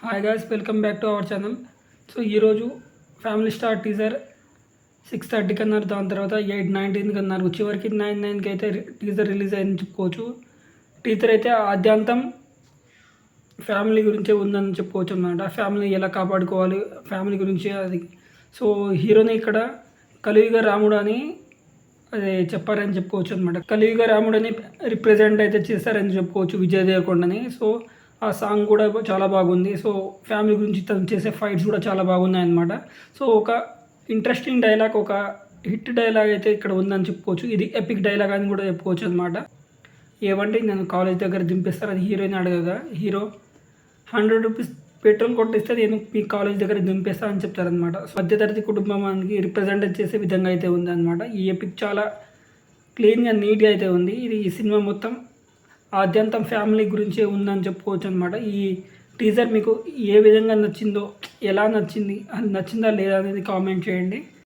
Hi guys, welcome back to our channel. So ఈరోజు family star teaser 6:30కి అన్నారు, దాని తర్వాత 8:19కి అన్నారు. చివరికి 9:09కి అయితే టీజర్ రిలీజ్ అయిందని చెప్పుకోవచ్చు. టీజర్ అయితే ఆద్యంతం ఫ్యామిలీ గురించే ఉందని చెప్పుకోవచ్చు అన్నమాట. ఫ్యామిలీ ఎలా కాపాడుకోవాలి, ఫ్యామిలీ గురించి అది. సో హీరోని ఇక్కడ కలియుగ రాముడు అని అదే చెప్పారని చెప్పుకోవచ్చు అనమాట. కలియుగ రాముడు అని రిప్రజెంట్ అయితే చేస్తారని చెప్పుకోవచ్చు విజయ్ దేవరకొండని. సో ఆ సాంగ్ కూడా చాలా బాగుంది. సో ఫ్యామిలీ గురించి తను చేసే ఫైట్స్ కూడా చాలా బాగున్నాయి అన్నమాట. సో ఒక ఇంట్రెస్టింగ్ డైలాగ్, ఒక హిట్ డైలాగ్ అయితే ఇక్కడ ఉందని చెప్పుకోవచ్చు. ఇది ఎపిక్ డైలాగ్ అని కూడా చెప్పుకోవచ్చు అనమాట. ఏమంటే నేను కాలేజ్ దగ్గర దింపేస్తారు, అది హీరోయిన్ అడగగా హీరో 100 రూపీస్ పెట్రోల్ కొట్టిస్తే నేను మీ కాలేజ్ దగ్గర దింపేస్తా అని చెప్తారనమాట. మధ్యతరగతి కుటుంబానికి రిప్రజెంట్ చేసే విధంగా అయితే ఉంది అనమాట. ఈ ఎపిక్ చాలా క్లీన్గా నీట్గా అయితే ఉంది. ఈ సినిమా మొత్తం ఆద్యంతం ఫ్యామిలీ గురించే ఉందని చెప్పుకోవచ్చు అనమాట. ఈ టీజర్ మీకు ఏ విధంగా నచ్చిందో, ఎలా నచ్చింది, అది నచ్చిందా లేదా అనేది కామెంట్ చేయండి.